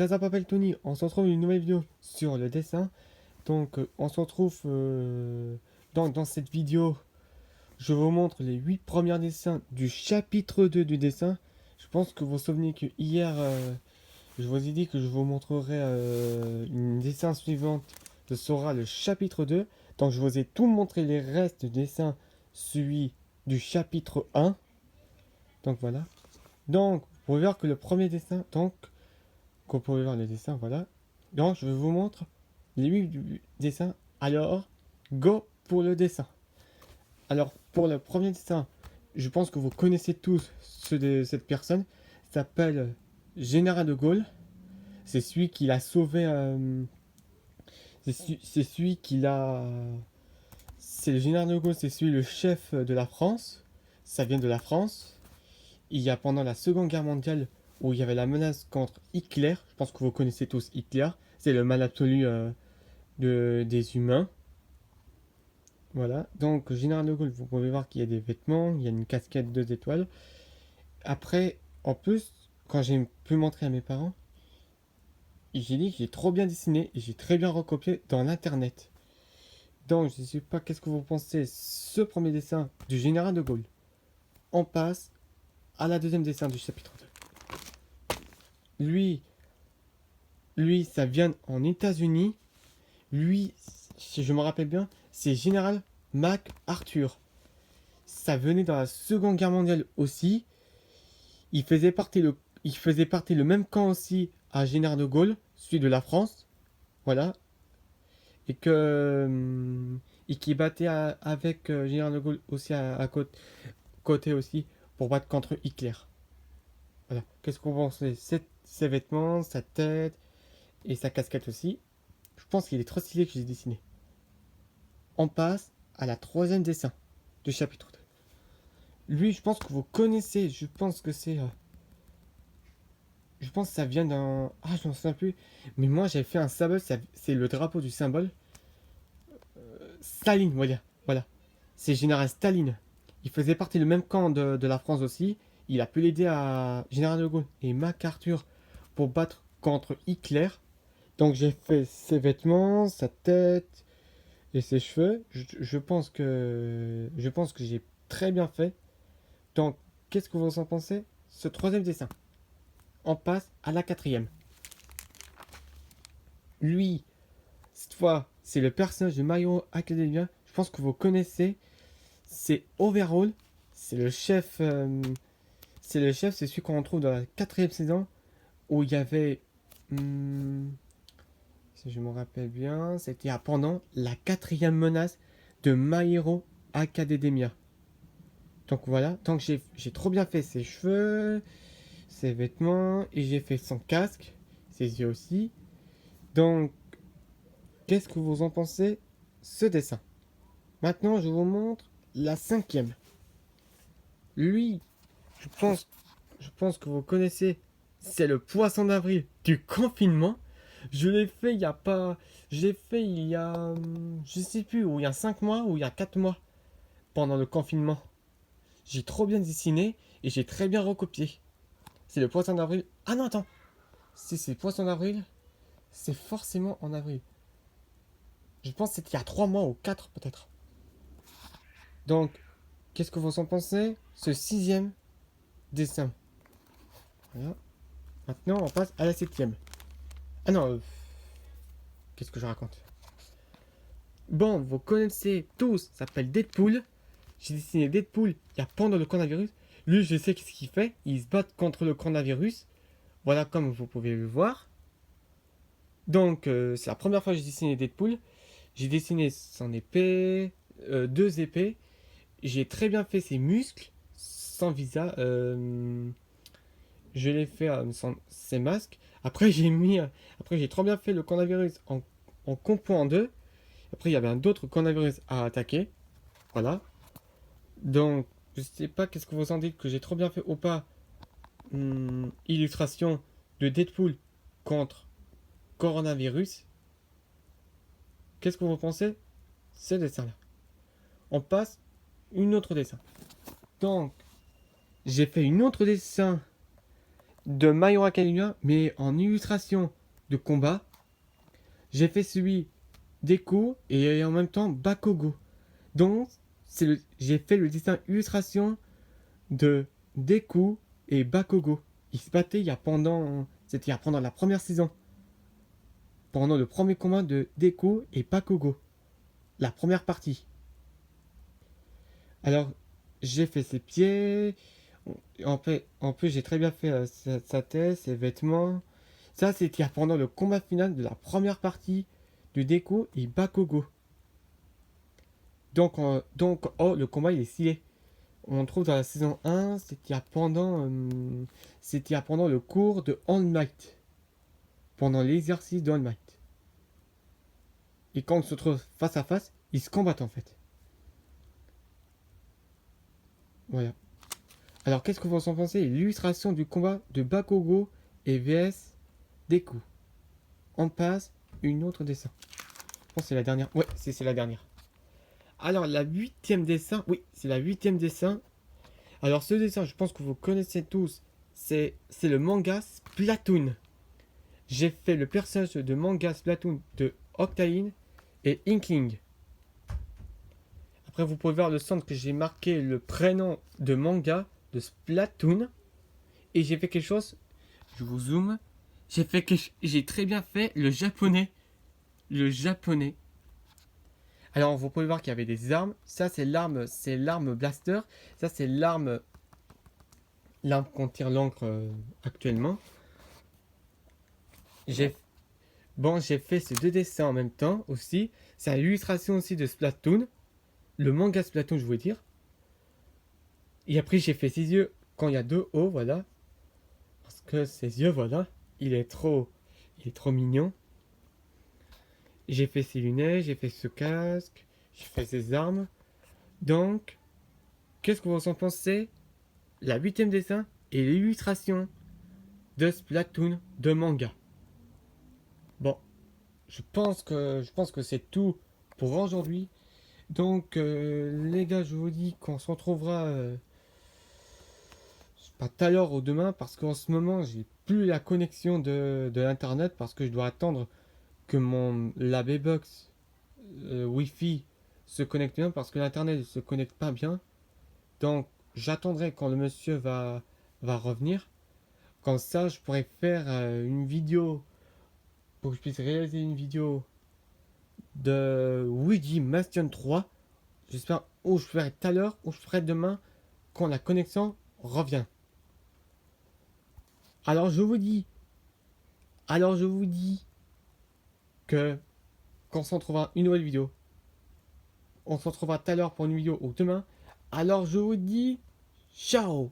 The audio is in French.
Tata Papel Tony, on se retrouve une nouvelle vidéo sur le dessin. Donc, on se retrouve dans cette vidéo. Je vous montre les 8 premiers dessins du chapitre 2 du dessin. Je pense que vous vous souvenez que hier, je vous ai dit que je vous montrerai une dessin suivante. Ce sera le chapitre 2. Donc, je vous ai tout montré les restes du dessin, celui du chapitre 1. Donc, voilà. Donc, vous pouvez voir que le premier dessin, donc, vous pouvez voir les dessins, voilà. Donc, je vous montre les 8 dessins. Alors, go pour le dessin. Alors, pour le premier dessin, je pense que vous connaissez tous ceux de cette personne. Il s'appelle Général de Gaulle. C'est celui qui l'a sauvé. C'est celui qui l'a. C'est le Général de Gaulle, c'est celui le chef de la France. Ça vient de la France. Il y a pendant la Seconde Guerre mondiale où il y avait la menace contre Hitler. Je pense que vous connaissez tous Hitler. C'est le mal absolu des humains. Voilà. Donc, Général de Gaulle, vous pouvez voir qu'il y a des vêtements, il y a une casquette 2 étoiles. Après, en plus, quand j'ai pu montrer à mes parents, j'ai dit que j'ai trop bien dessiné et j'ai très bien recopié dans l'internet. Donc, je ne sais pas qu'est-ce que vous pensez. Ce premier dessin du Général de Gaulle. On passe à la deuxième dessin du chapitre 2. Lui, ça vient en États-Unis. Lui, si je me rappelle bien, c'est Général MacArthur. Ça venait dans la Seconde Guerre mondiale aussi. Il faisait partie le même camp aussi à Général de Gaulle, celui de la France. Voilà. Et qui battait avec Général de Gaulle aussi à côté aussi pour battre contre Hitler. Voilà. Qu'est-ce qu'on pense de ses vêtements, sa tête et sa casquette aussi. Je pense qu'il est trop stylé que j'ai dessiné. On passe à la troisième dessin du chapitre 2. Lui, je pense que vous connaissez. Je pense que c'est. Je pense que ça vient d'un. Ah, je m'en souviens plus. Mais moi, j'avais fait un symbole. C'est le drapeau du symbole. Staline, voilà. Voilà. C'est Général Staline. Il faisait partie du même camp de la France aussi. Il a pu l'aider à Général de Gaulle et MacArthur pour battre contre Hitler. Donc j'ai fait ses vêtements, sa tête et ses cheveux. Je pense que j'ai très bien fait. Donc qu'est-ce que vous en pensez? Ce troisième dessin. On passe à la quatrième. Lui, cette fois, c'est le personnage de Mario Academia. Je pense que vous connaissez. C'est Overall. C'est le chef. C'est celui qu'on retrouve dans la quatrième saison où il y avait. Si je me rappelle bien, c'était pendant la quatrième menace de My Hero Academia. Donc voilà, donc j'ai trop bien fait ses cheveux, ses vêtements, et j'ai fait son casque, ses yeux aussi. Donc, qu'est-ce que vous en pensez, ce dessin? Maintenant, je vous montre la cinquième. Lui, je pense, je pense que vous connaissez, c'est le poisson d'avril du confinement. Je l'ai fait il y a pas. Je l'ai fait il y a. Je sais plus, ou il y a 5 mois ou il y a 4 mois. Pendant le confinement. J'ai trop bien dessiné et j'ai très bien recopié. C'est le poisson d'avril. Ah non, attends. Si c'est le poisson d'avril, c'est forcément en avril. Je pense que c'était il y a 3 mois ou 4 peut-être. Donc, qu'est-ce que vous en pensez? Ce sixième dessin. Voilà. Maintenant, on passe à la septième. Ah non, qu'est-ce que je raconte? Bon, vous connaissez tous, ça s'appelle Deadpool. J'ai dessiné Deadpool il y a pendant le coronavirus. Lui, je sais qu'est-ce qu'il fait. Il se bat contre le coronavirus. Voilà, comme vous pouvez le voir. Donc, c'est la première fois que j'ai dessiné Deadpool. J'ai dessiné son épée, 2 épées. J'ai très bien fait ses muscles, son visage. Je l'ai fait sans ses masques. Après, j'ai trop bien fait le coronavirus en compo en deux. Après, il y avait un autre coronavirus à attaquer. Voilà. Donc, je sais pas qu'est-ce que vous en dites, que j'ai trop bien fait ou pas. Illustration de Deadpool contre coronavirus. Qu'est-ce que vous pensez? Ce dessin-là. On passe une autre dessin. Donc, j'ai fait une autre dessin de My Hero Academia, mais en illustration de combat. J'ai fait celui Deku et en même temps Bakugo. Donc, j'ai fait le dessin illustration de Deku et Bakugo. Ils se battaient c'était il y a pendant la première saison. Pendant le premier combat de Deku et Bakugo. La première partie. Alors, j'ai fait ses pieds. En plus, j'ai très bien fait sa tête, ses vêtements. Ça, c'était pendant le combat final de la première partie de Deku et Bakugo. Donc, le combat il est stylé. On trouve dans la saison 1, c'était pendant le cours de All Might. Pendant l'exercice de All Might. Et quand on se trouve face à face, ils se combattent en fait. Voilà. Alors, qu'est-ce que vous en pensez? L'illustration du combat de Bakugo et VS Deku. On passe une autre dessin. Je pense que c'est la dernière. Ouais, c'est la dernière. Alors, la huitième dessin. Oui, c'est la huitième dessin. Alors, ce dessin, je pense que vous connaissez tous. C'est le manga Splatoon. J'ai fait le personnage de manga Splatoon de Octaline et Inkling. Après, vous pouvez voir le centre que j'ai marqué le prénom de manga de Splatoon. Et j'ai fait quelque chose. Je vous zoome. J'ai très bien fait le japonais. Le japonais. Alors, vous pouvez voir qu'il y avait des armes. Ça, c'est l'arme blaster. Ça, c'est l'arme qu'on tire l'encre actuellement. J'ai fait ces deux dessins en même temps aussi. C'est l'illustration aussi de Splatoon. Le manga Splatoon, je voulais dire. Et après, j'ai fait ses yeux quand il y a deux O, voilà. Parce que ses yeux, voilà. Il est trop mignon. J'ai fait ses lunettes, j'ai fait ce casque, j'ai fait ses armes. Donc, qu'est-ce que vous en pensez? La huitième dessin et l'illustration de Splatoon de manga. Bon, je pense que c'est tout pour aujourd'hui. Donc, les gars, je vous dis qu'on se retrouvera pas tout à l'heure ou demain parce qu'en ce moment, j'ai plus la connexion de l'internet parce que je dois attendre que la B-Box Wi-Fi se connecte bien parce que l'internet ne se connecte pas bien. Donc, j'attendrai quand le monsieur va revenir. Comme ça, je pourrais faire une vidéo pour que je puisse réaliser une vidéo de Luigi Mansion 3. J'espère ou je ferai tout à l'heure ou je ferai demain quand la connexion revient. Alors je vous dis, que quand on se retrouvera une nouvelle vidéo, on se retrouvera tout à l'heure pour une vidéo ou demain. Alors je vous dis ciao.